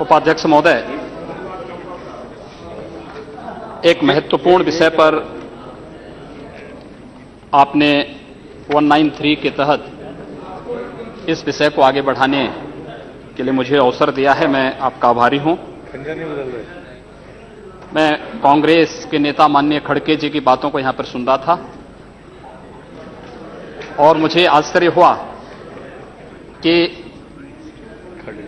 उपाध्यक्ष महोदय, एक महत्वपूर्ण विषय पर आपने 193 के तहत इस विषय को आगे बढ़ाने के लिए मुझे अवसर दिया है। मैं आपका आभारी हूं। मैं कांग्रेस के नेता माननीय खड़गे जी की बातों को यहां पर सुन रहा था और मुझे आश्चर्य हुआ कि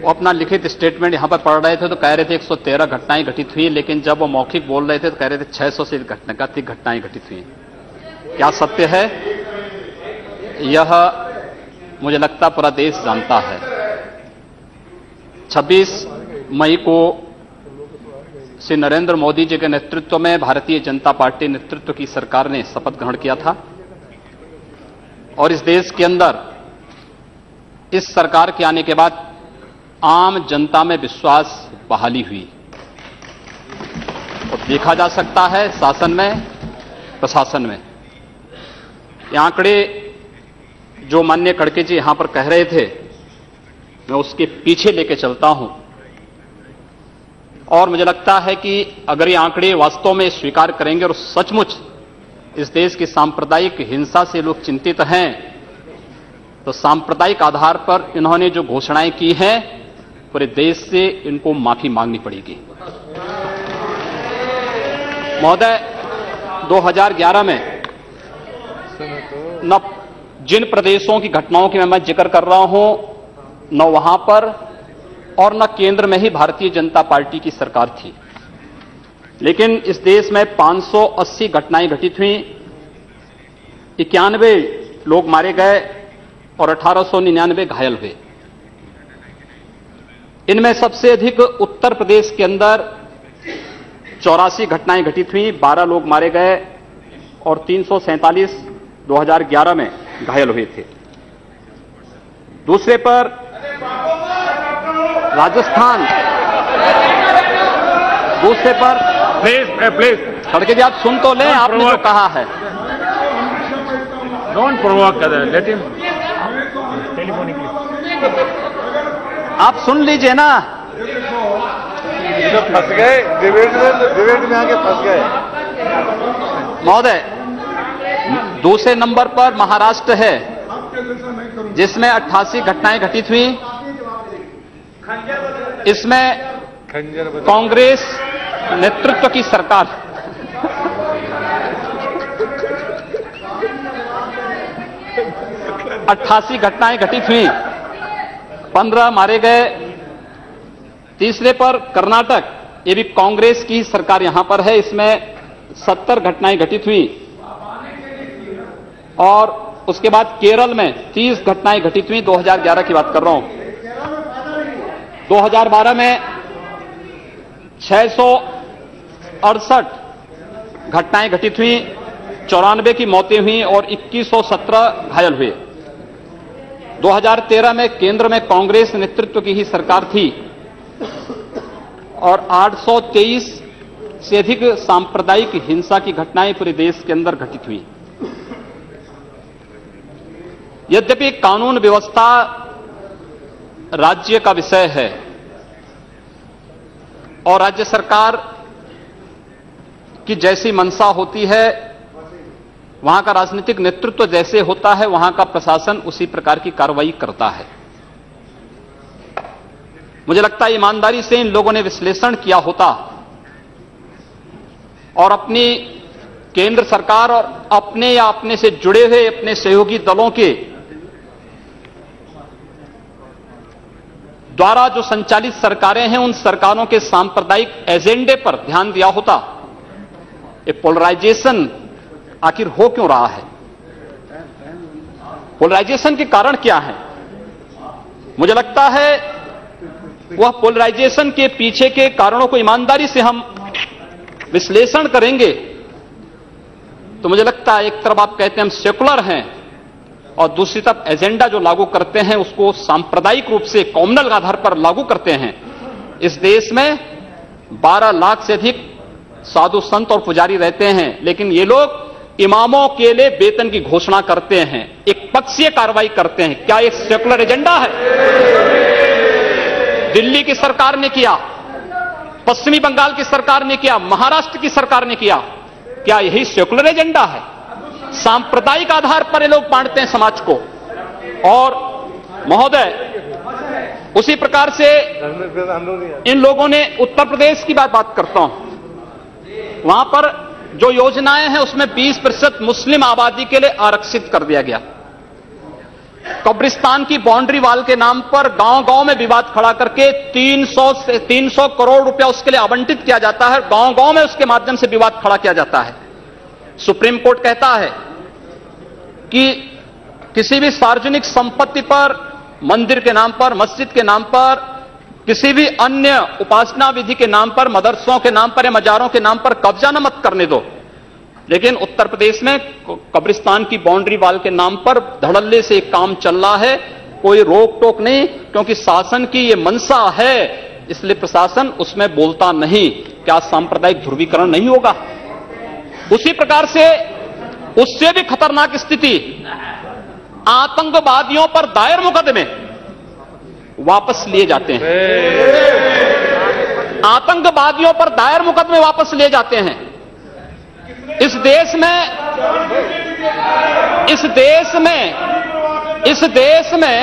वो अपना लिखित स्टेटमेंट यहां पर पढ़ रहे थे तो कह रहे थे 113 घटनाएं घटित हुई, लेकिन जब वो मौखिक बोल रहे थे तो कह रहे थे 600 से अधिक घटनाएं घटित हुई। क्या सत्य है यह मुझे लगता पूरा देश जानता है। 26 मई को श्री नरेंद्र मोदी जी के नेतृत्व में भारतीय जनता पार्टी नेतृत्व की सरकार ने शपथ ग्रहण किया था और इस देश के अंदर इस सरकार के आने के बाद आम जनता में विश्वास बहाली हुई और देखा जा सकता है शासन में, प्रशासन में। ये आंकड़े जो माननीय खड़गे जी यहां पर कह रहे थे, मैं उसके पीछे लेके चलता हूं और मुझे लगता है कि अगर ये आंकड़े वास्तव में स्वीकार करेंगे और सचमुच इस देश की सांप्रदायिक हिंसा से लोग चिंतित हैं, तो सांप्रदायिक आधार पर इन्होंने जो घोषणाएं की हैं पूरे देश से इनको माफी मांगनी पड़ेगी। महोदय, 2011 में न जिन प्रदेशों की घटनाओं की मैं जिक्र कर रहा हूं, न वहां पर और न केंद्र में ही भारतीय जनता पार्टी की सरकार थी, लेकिन इस देश में 580 घटनाएं घटित हुई, 91 लोग मारे गए और 1899 घायल हुए। इनमें सबसे अधिक उत्तर प्रदेश के अंदर 84 घटनाएं घटित हुई, 12 लोग मारे गए और 347 2011 में घायल हुए थे। दूसरे पर राजस्थान, दूसरे पर प्लीज खड़गे जी आप सुन तो लें, आपने जो कहा है। Don't provoke, let him telephonically. आप सुन लीजिए ना। फंस गए डिबेट में आके फंस गए। महोदय, दूसरे नंबर पर महाराष्ट्र है जिसमें 88 घटनाएं घटित हुई। इसमें कांग्रेस नेतृत्व की सरकार 88 घटनाएं घटित हुई, 15 मारे गए। तीसरे पर कर्नाटक, ये भी कांग्रेस की सरकार यहां पर है, इसमें 70 घटनाएं घटित हुई और उसके बाद केरल में 30 घटनाएं घटित हुई। 2011 की बात कर रहा हूं। 2012 में 668 घटनाएं घटित हुई, 94 की मौतें हुई और 2117 घायल हुए। 2013 में केंद्र में कांग्रेस नेतृत्व की ही सरकार थी और 823 से अधिक सांप्रदायिक हिंसा की घटनाएं पूरे देश के अंदर घटित हुई। यद्यपि कानून व्यवस्था राज्य का विषय है और राज्य सरकार की जैसी मंशा होती है, वहां का राजनीतिक नेतृत्व जैसे होता है, वहां का प्रशासन उसी प्रकार की कार्रवाई करता है। मुझे लगता है ईमानदारी से इन लोगों ने विश्लेषण किया होता और अपनी केंद्र सरकार और अपने या अपने से जुड़े हुए अपने सहयोगी दलों के द्वारा जो संचालित सरकारें हैं, उन सरकारों के सांप्रदायिक एजेंडे पर ध्यान दिया होता। ये पोलराइजेशन आखिर हो क्यों रहा है? पोलराइजेशन के कारण क्या है? मुझे लगता है वह पोलराइजेशन के पीछे के कारणों को ईमानदारी से हम विश्लेषण करेंगे तो मुझे लगता है एक तरफ आप कहते हैं हम सेकुलर हैं और दूसरी तरफ एजेंडा जो लागू करते हैं उसको सांप्रदायिक रूप से कॉम्युनल आधार पर लागू करते हैं। इस देश में 12 लाख से अधिक साधु संत और पुजारी रहते हैं, लेकिन ये लोग इमामों के लिए वेतन की घोषणा करते हैं, एक पक्षीय कार्रवाई करते हैं। क्या एक सेकुलर एजेंडा है? दिल्ली की सरकार ने किया, पश्चिमी बंगाल की सरकार ने किया, महाराष्ट्र की सरकार ने किया। क्या यही सेकुलर एजेंडा है? सांप्रदायिक आधार पर ये लोग बांटते हैं समाज को। और महोदय, उसी प्रकार से इन लोगों ने उत्तर प्रदेश की बात करता हूं, वहां पर जो योजनाएं हैं उसमें 20% मुस्लिम आबादी के लिए आरक्षित कर दिया गया। कब्रिस्तान की बाउंड्री वाल के नाम पर गांव-गांव में विवाद खड़ा करके 300 करोड़ रुपया उसके लिए आवंटित किया जाता है। गांव-गांव में उसके माध्यम से विवाद खड़ा किया जाता है। सुप्रीम कोर्ट कहता है कि किसी भी सार्वजनिक संपत्ति पर, मंदिर के नाम पर, मस्जिद के नाम पर, किसी भी अन्य उपासना विधि के नाम पर, मदरसों के नाम पर या मजारों के नाम पर कब्जा न मत करने दो। लेकिन उत्तर प्रदेश में कब्रिस्तान की बाउंड्री वाल के नाम पर धड़ल्ले से एक काम चल रहा है, कोई रोक टोक नहीं, क्योंकि शासन की ये मंशा है, इसलिए प्रशासन उसमें बोलता नहीं। क्या सांप्रदायिक ध्रुवीकरण नहीं होगा? उसी प्रकार से उससे भी खतरनाक स्थिति, आतंकवादियों पर दायर मुकदमे वापस लिए जाते हैं। आतंकवादियों पर दायर मुकदमे वापस लिए जाते हैं। इस देश में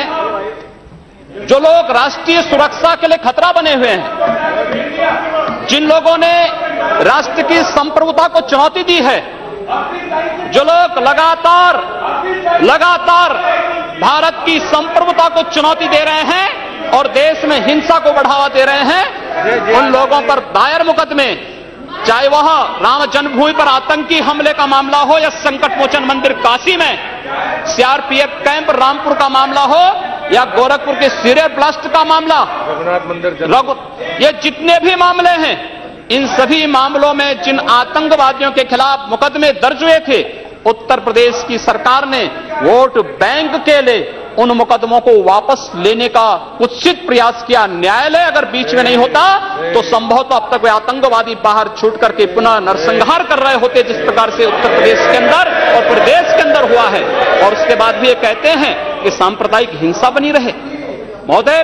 जो लोग राष्ट्रीय सुरक्षा के लिए खतरा बने हुए हैं, जिन लोगों ने राष्ट्र की संप्रभुता को चुनौती दी है, जो लोग लगातार भारत की संप्रभुता को चुनौती दे रहे हैं और देश में हिंसा को बढ़ावा दे रहे हैं, उन लोगों पर दायर मुकदमे, चाहे वह राम जन्मभूमि पर आतंकी हमले का मामला हो या संकट मोचन मंदिर काशी में सीआरपीएफ कैंप रामपुर का मामला हो या गोरखपुर के सीरियल ब्लास्ट का मामला, रघुनाथ मंदिर, ये जितने भी मामले हैं, इन सभी मामलों में जिन आतंकवादियों के खिलाफ मुकदमे दर्ज हुए थे, उत्तर प्रदेश की सरकार ने वोट बैंक के लिए उन मुकदमों को वापस लेने का कुत्सित प्रयास किया। न्यायालय अगर बीच में नहीं होता तो संभवतः अब तक वे आतंकवादी बाहर छूट करके पुनः नरसंहार कर रहे होते, जिस प्रकार से उत्तर प्रदेश के अंदर और प्रदेश के अंदर हुआ है। और उसके बाद भी ये कहते हैं कि सांप्रदायिक हिंसा बनी रहे। महोदय,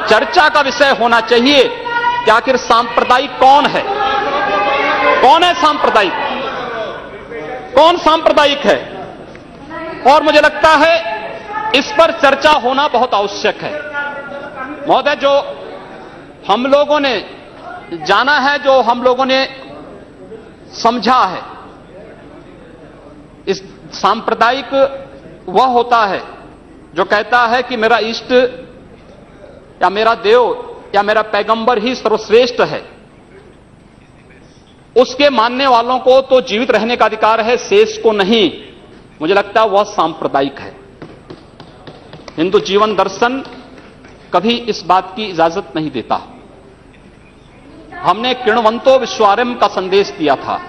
चर्चा का विषय होना चाहिए कि आखिर सांप्रदायिक कौन है? कौन है सांप्रदायिक? कौन सांप्रदायिक है? और मुझे लगता है इस पर चर्चा होना बहुत आवश्यक है। महोदय, जो हम लोगों ने जाना है, जो हम लोगों ने समझा है, इस सांप्रदायिक वह होता है जो कहता है कि मेरा इष्ट या मेरा देव या मेरा पैगंबर ही सर्वश्रेष्ठ है। उसके मानने वालों को तो जीवित रहने का अधिकार है, शेष को नहीं। मुझे लगता है वह सांप्रदायिक है। हिंदू जीवन दर्शन कभी इस बात की इजाजत नहीं देता। हमने किण्वंतो विश्वारंभ का संदेश दिया था,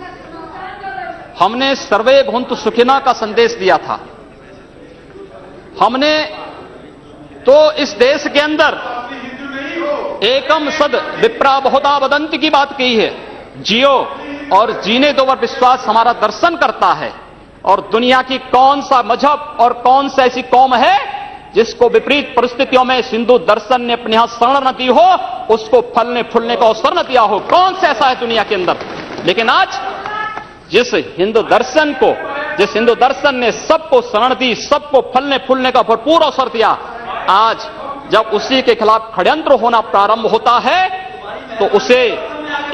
हमने सर्वे भुंतु सुखिना का संदेश दिया था, हमने तो इस देश के अंदर एकम सद विप्रा बहुधा वदंती की बात की है। जियो और जीने दो पर विश्वास हमारा दर्शन करता है। और दुनिया की कौन सा मजहब और कौन सा ऐसी कौम है जिसको विपरीत परिस्थितियों में हिंदू दर्शन ने अपने यहां शरण न दी हो, उसको फलने फूलने का अवसर न दिया हो? कौन सा ऐसा है दुनिया के अंदर? लेकिन आज जिस हिंदू दर्शन ने सबको शरण दी, सबको फलने फूलने का भरपूर अवसर दिया, आज जब उसी के खिलाफ षड्यंत्र होना प्रारंभ होता है तो उसे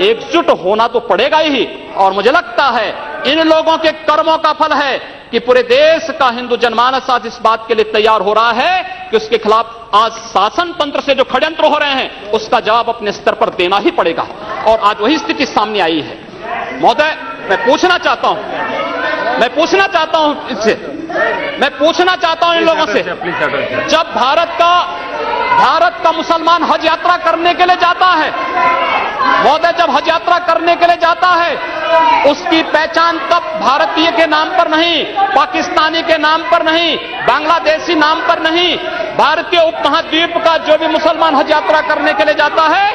एकजुट होना तो पड़ेगा ही। और मुझे लगता है इन लोगों के कर्मों का फल है कि पूरे देश का हिंदू जनमानस आज इस बात के लिए तैयार हो रहा है कि उसके खिलाफ आज शासन तंत्र से जो षड्यंत्र हो रहे हैं उसका जवाब अपने स्तर पर देना ही पड़ेगा। और आज वही स्थिति सामने आई है। महोदय, मैं पूछना चाहता हूं इन लोगों से, जब भारत का मुसलमान हज यात्रा करने के लिए जाता है, महोदय, जब हज यात्रा करने के लिए जाता है, उसकी पहचान तब भारतीय के नाम पर नहीं, पाकिस्तानी के नाम पर नहीं, बांग्लादेशी नाम पर नहीं, भारतीय उपमहाद्वीप का जो भी मुसलमान हज यात्रा करने के लिए जाता है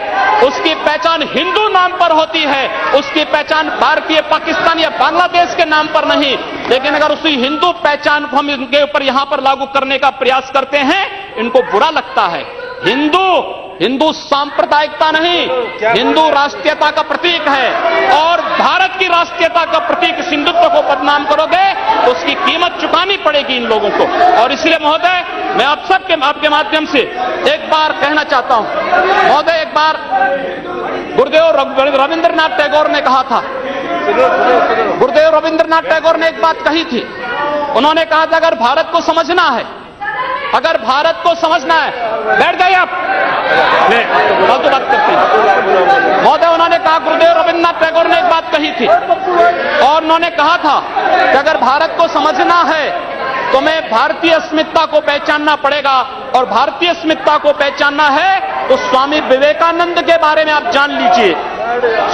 उसकी पहचान हिंदू नाम पर होती है, उसकी पहचान भारतीय, पाकिस्तानी या बांग्लादेश के नाम पर नहीं। लेकिन अगर उसी हिंदू पहचान को हम इनके ऊपर यहां पर लागू करने का प्रयास करते हैं, इनको बुरा लगता है। हिंदू सांप्रदायिकता नहीं, हिंदू राष्ट्रीयता का प्रतीक है और भारत की राष्ट्रीयता का प्रतीक इस हिंदुत्व को बदनाम करोगे तो उसकी कीमत चुकानी पड़ेगी इन लोगों को। और इसलिए महोदय मैं आप सबके आपके माध्यम से एक बार कहना चाहता हूं, महोदय एक बार गुरुदेव रविंद्रनाथ टैगोर ने कहा था, गुरुदेव रविंद्रनाथ टैगोर ने एक बात कही थी, उन्होंने कहा था अगर भारत को समझना है, अगर भारत को समझना है, बैठ जाइए आप, फालतू बात करते हैं महोदय। उन्होंने कहा, गुरुदेव रविंद्रनाथ टैगोर ने एक बात कही थी और उन्होंने कहा था कि अगर भारत को समझना है तो मैं भारतीय अस्मिता को पहचानना पड़ेगा और भारतीय अस्मिता को पहचानना है तो स्वामी विवेकानंद के बारे में आप जान लीजिए।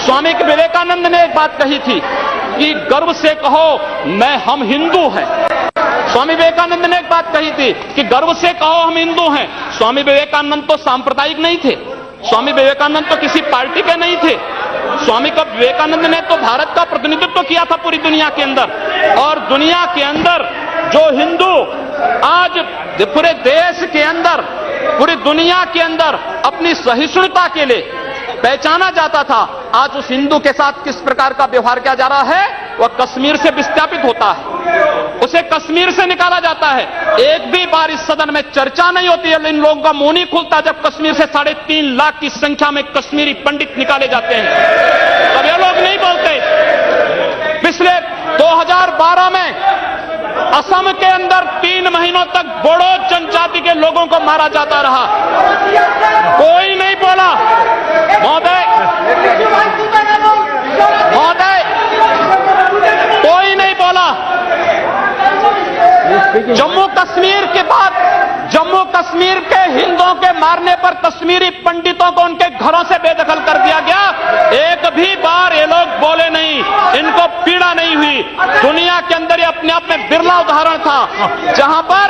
स्वामी विवेकानंद ने एक बात कही थी कि गर्व से कहो हम हिंदू हैं। स्वामी विवेकानंद ने एक बात कही थी कि गर्व से कहो हम हिंदू हैं। स्वामी विवेकानंद तो सांप्रदायिक नहीं थे, स्वामी विवेकानंद तो किसी पार्टी के नहीं थे। स्वामी विवेकानंद ने तो भारत का प्रतिनिधित्व किया था पूरी दुनिया के अंदर, और दुनिया के अंदर जो हिंदू आज पूरे देश के अंदर, पूरी दुनिया के अंदर अपनी सहिष्णुता के लिए पहचाना जाता था, आज उस हिंदू के साथ किस प्रकार का व्यवहार किया जा रहा है, वह कश्मीर से विस्थापित होता है, उसे कश्मीर से निकाला जाता है। एक भी बार इस सदन में चर्चा नहीं होती है, इन लोगों का मुंह नहीं खुलता जब कश्मीर से 3.5 लाख की संख्या में कश्मीरी पंडित निकाले जाते हैं, तब ये लोग नहीं बोलते। पिछले 2012 में असम के अंदर 3 महीनों तक बोडो जनजाति के लोगों को मारा जाता रहा, कोई नहीं बोला। महोदय कोई नहीं बोला। जम्मू कश्मीर के बाद जम्मू कश्मीर के हिंदुओं के मारने पर कश्मीरी पंडितों को उनके घरों से बेदखल कर दिया गया, एक भी बार ये लोग बोले नहीं, इनको पीड़ा नहीं हुई। दुनिया के अंदर ये अपने आप में बिरला उदाहरण था जहां पर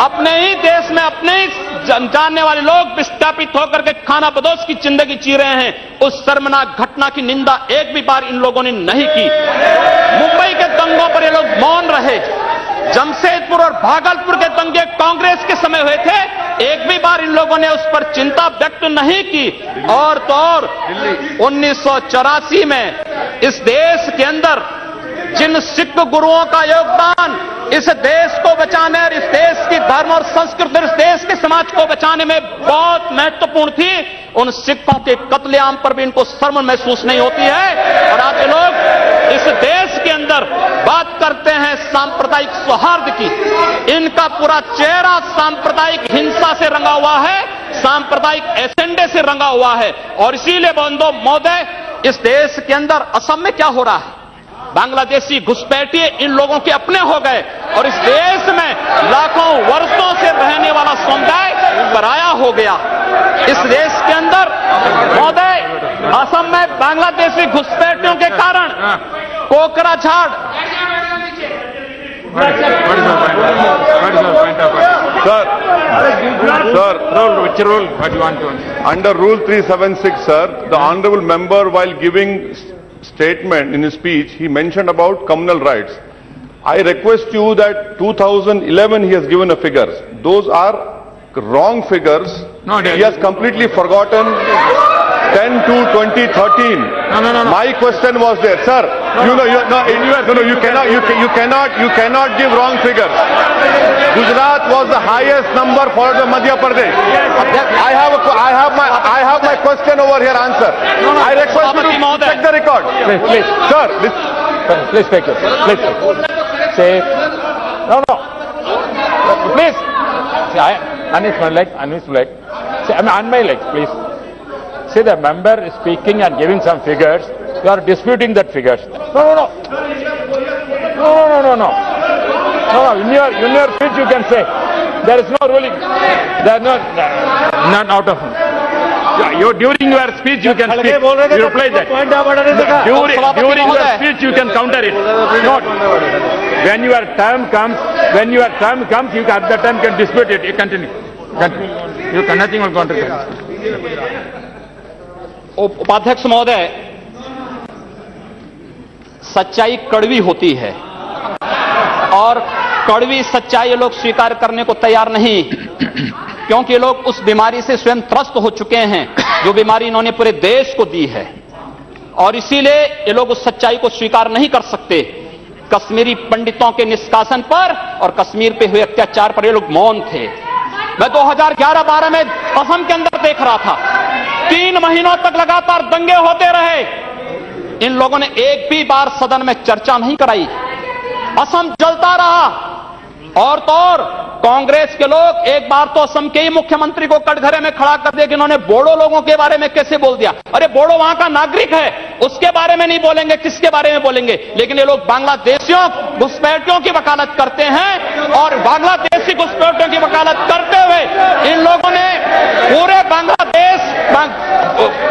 अपने ही देश में अपने ही जानने वाले लोग विस्थापित होकर के खाना बदोश की जिंदगी जी रहे हैं। उस शर्मनाक घटना की निंदा एक भी बार इन लोगों ने नहीं की। मुंबई के दंगों पर ये लोग मौन रहे, जमशेदपुर और भागलपुर के दंगे कांग्रेस के समय हुए थे, एक भी बार इन लोगों ने उस पर चिंता व्यक्त नहीं की। और तो और 1984 में इस देश के अंदर जिन सिख गुरुओं का योगदान इस देश को बचाने और इस देश की धर्म और संस्कृति और इस देश के समाज को बचाने में बहुत महत्वपूर्ण थी, उन सिखों के कत्लेआम पर भी इनको शर्म महसूस नहीं होती है। और आज लोग इस देश के अंदर बात करते हैं सांप्रदायिक सौहार्द की, इनका पूरा चेहरा सांप्रदायिक हिंसा से रंगा हुआ है, सांप्रदायिक एजेंडे से रंगा हुआ है। और इसीलिए बंधु महोदय, इस देश के अंदर असम में क्या हो रहा है, बांग्लादेशी घुसपैठिए इन लोगों के अपने हो गए और इस देश में लाखों वर्षों से रहने वाला समुदाय पराया हो गया। इस देश के अंदर महोदय, असम में बांग्लादेशी घुसपैठियों के कारण Kokrajhar Under Rule 376, sir, the honourable member, while giving statement in his speech, he mentioned about communal rights. I request you that 2011 he has given a figures. Those are wrong figures. No, he has completely forgotten 10 to 2013. No. My question was there, sir. You cannot give wrong figures. Gujarat was the highest number for the Madhya Pradesh. I have my question over here. Answer. I request you to check the record. Please, sir. Please take it. Please say no. Please. See, unmute my leg. See, on my leg, please. See, the member is speaking and giving some figures. You are disputing that figures. No. In your speech you can say there is no ruling. There is not out of. During your speech you can speak. You reply that. During your speech you can counter it. Not when your time comes. You at that time can dispute it. You continue. You can nothing will counter it. उपाध्यक्ष महोदय, सच्चाई कड़वी होती है और कड़वी सच्चाई लोग स्वीकार करने को तैयार नहीं। क्योंकि ये लोग उस बीमारी से स्वयं त्रस्त हो चुके हैं जो बीमारी इन्होंने पूरे देश को दी है, और इसीलिए ये लोग उस सच्चाई को स्वीकार नहीं कर सकते। कश्मीरी पंडितों के निष्कासन पर और कश्मीर पे हुए अत्याचार पर ये लोग मौन थे। मैं 2011-12 में असम के अंदर देख रहा था, 3 महीनों तक लगातार दंगे होते रहे। इन लोगों ने एक भी बार सदन में चर्चा नहीं कराई, असम जलता रहा। और तो और कांग्रेस के लोग एक बार तो असम के ही मुख्यमंत्री को कटघरे में खड़ा कर दिया कि इन्होंने बोडो लोगों के बारे में कैसे बोल दिया। अरे बोडो वहां का नागरिक है, उसके बारे में नहीं बोलेंगे, किसके बारे में बोलेंगे? लेकिन ये लोग बांग्लादेशियों घुसपैठियों की वकालत करते हैं, और बांग्लादेशी घुसपैठियों की वकालत करते हुए इन लोगों ने पूरे बांग्लादेश,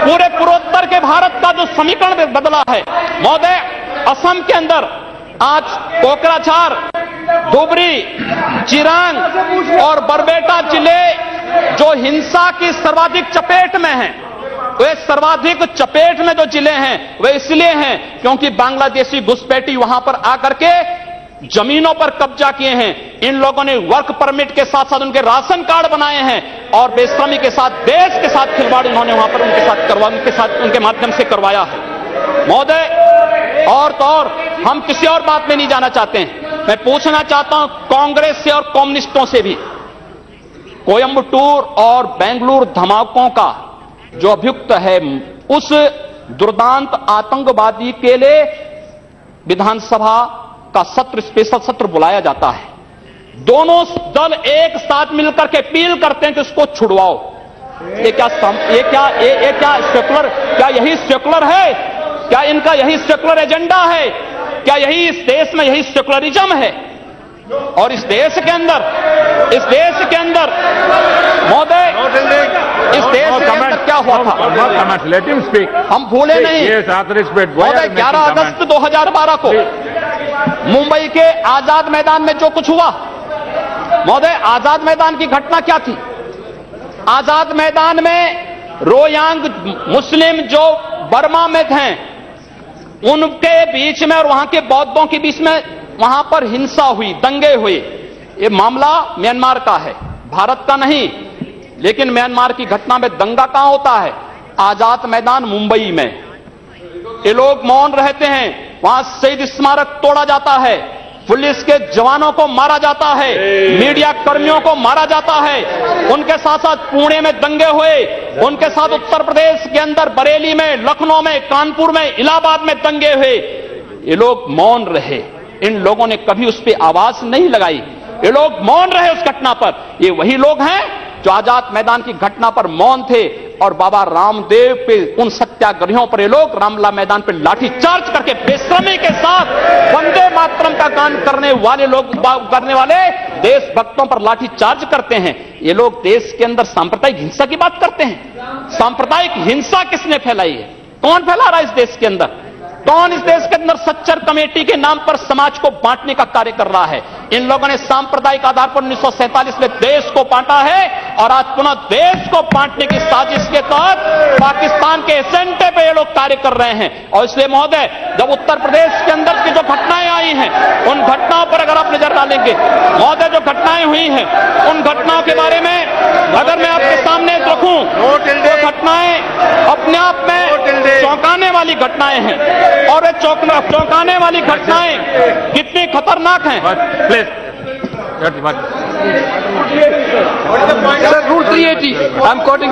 पूरे पूर्वोत्तर के भारत का जो समीकरण बदला है। महोदय, असम के अंदर आज कोकराझार, धुबरी, चिरांग और बरबेटा जिले जो हिंसा की सर्वाधिक चपेट में हैं, वे सर्वाधिक चपेट में जो जिले हैं वे इसलिए हैं क्योंकि बांग्लादेशी घुसपैठी वहां पर आकर के जमीनों पर कब्जा किए हैं। इन लोगों ने वर्क परमिट के साथ साथ उनके राशन कार्ड बनाए हैं और बेशर्मी के साथ देश के साथ खिलवाड़ उन्होंने वहां पर उनके माध्यम से करवाया है। महोदय, और तो और हम किसी और बात में नहीं जाना चाहते हैं। मैं पूछना चाहता हूं कांग्रेस से और कम्युनिस्टों से भी, कोयंबटूर और बेंगलुरु धमाकों का जो अभियुक्त है, उस दुर्दांत आतंकवादी के लिए विधानसभा का सत्र, स्पेशल सत्र बुलाया जाता है। दोनों दल एक साथ मिलकर के अपील करते हैं कि उसको छुड़वाओ। ये क्या सेकुलर, क्या यही सेकुलर है? क्या इनका यही सेकुलर एजेंडा है? क्या यही इस देश में यही सेकुलरिज्म है? और इस देश के अंदर महोदय, इस देश के अंदर क्या हुआ था? Let him speak. हम भूले नहीं। महोदय, 11 अगस्त 2012 को मुंबई के आजाद मैदान में जो कुछ हुआ, महोदय, आजाद मैदान की घटना क्या थी? आजाद मैदान में रोयांग मुस्लिम जो बर्मा में थे, उनके बीच में और वहां के बौद्धों के बीच में वहां पर हिंसा हुई, दंगे हुए। ये मामला म्यांमार का है, भारत का नहीं। लेकिन म्यांमार की घटना में दंगा कहां होता है? आजाद मैदान मुंबई में। ये लोग मौन रहते हैं, वहां शहीद स्मारक तोड़ा जाता है, पुलिस के जवानों को मारा जाता है, मीडिया कर्मियों को मारा जाता है। उनके साथ साथ पुणे में दंगे हुए, उनके साथ उत्तर प्रदेश के अंदर बरेली में, लखनऊ में, कानपुर में, इलाहाबाद में दंगे हुए। ये लोग मौन रहे, इन लोगों ने कभी उस पर आवाज नहीं लगाई। ये लोग मौन रहे उस घटना पर। ये वही लोग हैं जो आजाद मैदान की घटना पर मौन थे और बाबा रामदेव पे, उन सत्याग्रहियों पर ये लोग रामला मैदान पे लाठी चार्ज करके बेशर्मी के साथ वंदे मातरम का गान करने वाले देशभक्तों पर लाठी चार्ज करते हैं। ये लोग देश के अंदर सांप्रदायिक हिंसा की बात करते हैं। सांप्रदायिक हिंसा किसने फैलाई है? कौन फैला रहा है इस देश के अंदर? कौन इस देश के अंदर सच्चर कमेटी के नाम पर समाज को बांटने का कार्य कर रहा है? इन लोगों ने सांप्रदायिक आधार पर 1947 में देश को बांटा है और आज पुनः देश को बांटने की साजिश के तहत पाकिस्तान के एजेंडे पे ये लोग कार्य कर रहे हैं। और इसलिए महोदय, जब उत्तर प्रदेश के अंदर की जो घटनाएं आई हैं, उन घटनाओं पर अगर आप नजर डालेंगे महोदय, जो घटनाएं हुई हैं, उन घटनाओं के बारे में अगर मैं आपके सामने रखूं तो घटनाएं अपने आप में चौंकाने वाली घटनाएं हैं। और ये चौंकाने वाली घटनाएं कितनी खतरनाक हैं। Sir, Rule 380. I'm quoting.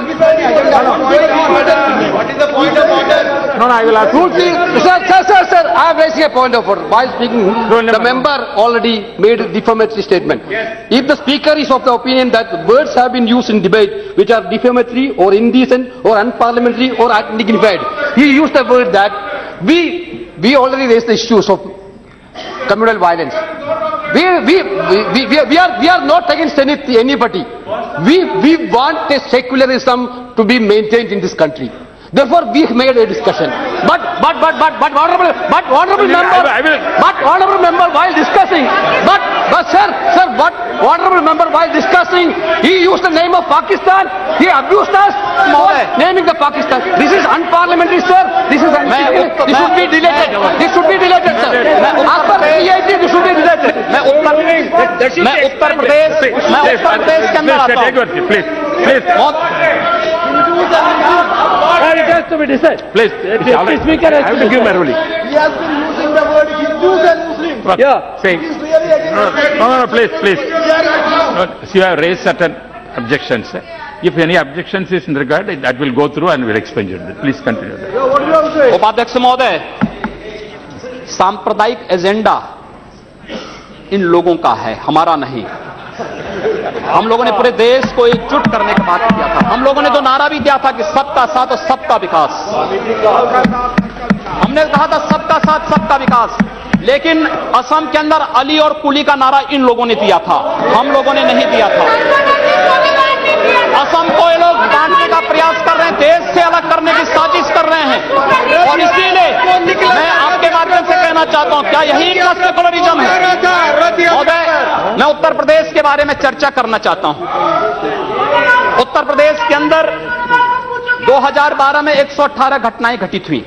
What is the point of order? No, I will ask. Rule 3. Sir. I am raising a point of order. While speaking, the member already made a defamatory statement. If the speaker is of the opinion that words have been used in debate which are defamatory or indecent or unparliamentary or undignified, he used the word that we already raised the issues of communal violence. We are not against anybody. We want a secularism to be maintained in this country. Therefore, we made a discussion. But honorable member, while discussing, honorable member, while discussing, he used the name of Pakistan. He abused us for naming the Pakistan. This is unparliamentary. unparliamentary, sir. This should be deleted. This should be deleted, sir. As per CIT, this should be deleted. मैं उत्तर प्रदेश के अंदर आता हूँ। Please. It has to be decided. Please. Deputy Speaker I have to give my ruling. He has been using the word Hindus and Muslims. Yeah. Saying. He's really against No, please. No, so you have raised certain objections. If any objections is in regard, that will go through and we'll explain it. Please continue. What do you have to say? उपाध्यक्ष महोदय, सांप्रदायिक agenda इन लोगों का है, हमारा नहीं। हम लोगों ने पूरे देश को एकजुट करने का बात किया था। हम लोगों ने तो नारा भी दिया था कि सबका साथ और सबका विकास। हमने कहा था सबका साथ सबका विकास, लेकिन असम के अंदर अली और कुली का नारा इन लोगों ने दिया था, हम लोगों ने नहीं दिया था। असम को ये लोग बांटने का प्रयास कर रहे हैं, देश से अलग करने की साजिश कर रहे हैं, और इसीलिए मैं आपके माध्यम से कहना चाहता हूं, क्या यही इनका सेकुलरिज्म है? महोदय, मैं उत्तर प्रदेश के बारे में चर्चा करना चाहता हूं। उत्तर प्रदेश के अंदर 2012 में 118 घटनाएं घटित हुई,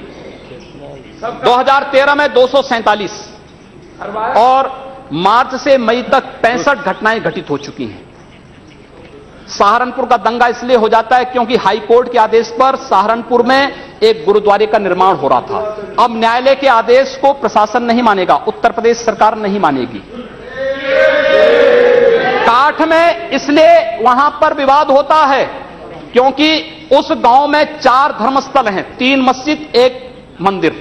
2013 में 247 और मार्च से मई तक 65 घटनाएं घटित हो चुकी हैं। सहारनपुर का दंगा इसलिए हो जाता है क्योंकि हाई कोर्ट के आदेश पर सहारनपुर में एक गुरुद्वारे का निर्माण हो रहा था। अब न्यायालय के आदेश को प्रशासन नहीं मानेगा, उत्तर प्रदेश सरकार नहीं मानेगी। काठ में इसलिए वहां पर विवाद होता है क्योंकि उस गांव में 4 धर्मस्थल हैं, 3 मस्जिद, 1 मंदिर।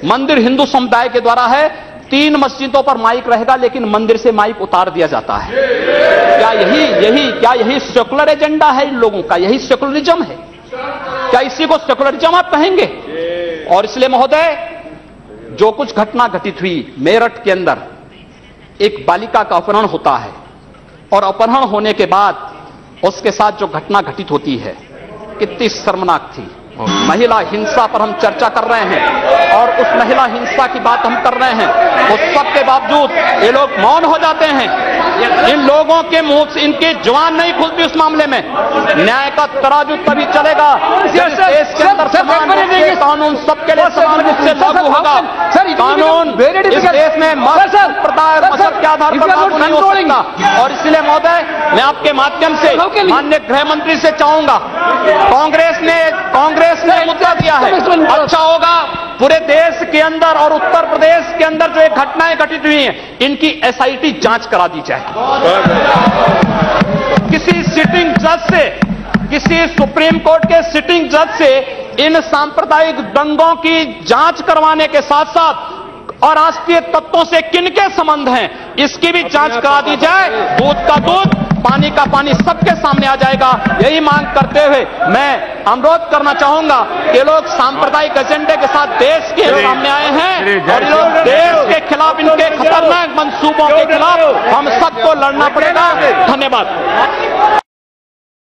मंदिर हिंदू समुदाय के द्वारा है, 3 मस्जिदों पर माइक रहेगा, लेकिन मंदिर से माइक उतार दिया जाता है। क्या यही सेकुलर एजेंडा है इन लोगों का? यही सेकुलरिज्म है? क्या इसी को सेकुलरिज्म आप कहेंगे? और इसलिए महोदय, जो कुछ घटना घटित हुई मेरठ के अंदर, एक बालिका का अपहरण होता है और अपहरण होने के बाद उसके साथ जो घटना घटित होती है कितनी शर्मनाक थी। महिला हिंसा पर हम चर्चा कर रहे हैं और उस महिला हिंसा की बात हम कर रहे हैं, उस सब के बावजूद ये लोग मौन हो जाते हैं। इन लोगों के मुंह से इनकी जुबान नहीं खुलती उस मामले में। न्याय का तराजू तभी चलेगा जब देश के अंदर समान रूप से कानून सबके लिए समान रूप से लागू होगा। कानून इस देश में मत संप्रदाय मजहब के आधार पर लागू नहीं हो सकता। और इसलिए महोदय, मैं आपके माध्यम से माननीय गृह मंत्री से चाहूंगा, कांग्रेस ने मुद्दा दिया है, अच्छा होगा पूरे देश के अंदर और उत्तर प्रदेश के अंदर जो एक घटनाएं घटित हुई हैं, इनकी एसआईटी जांच करा दी जाए। किसी सिटिंग जज से, किसी सुप्रीम कोर्ट के सिटिंग जज से इन सांप्रदायिक दंगों की जांच करवाने के साथ साथ अराष्ट्रीय तत्वों से किनके संबंध हैं, इसकी भी जांच करा दी जाए। दूध का दूध, पानी का पानी सबके सामने आ जाएगा। यही मांग करते हुए मैं अनुरोध करना चाहूंगा कि लोग सांप्रदायिक एजेंडे के साथ देश के सामने आए हैं और लोग देश के खिलाफ, इनके खतरनाक मंसूबों के खिलाफ हम सबको लड़ना पड़ेगा। धन्यवाद।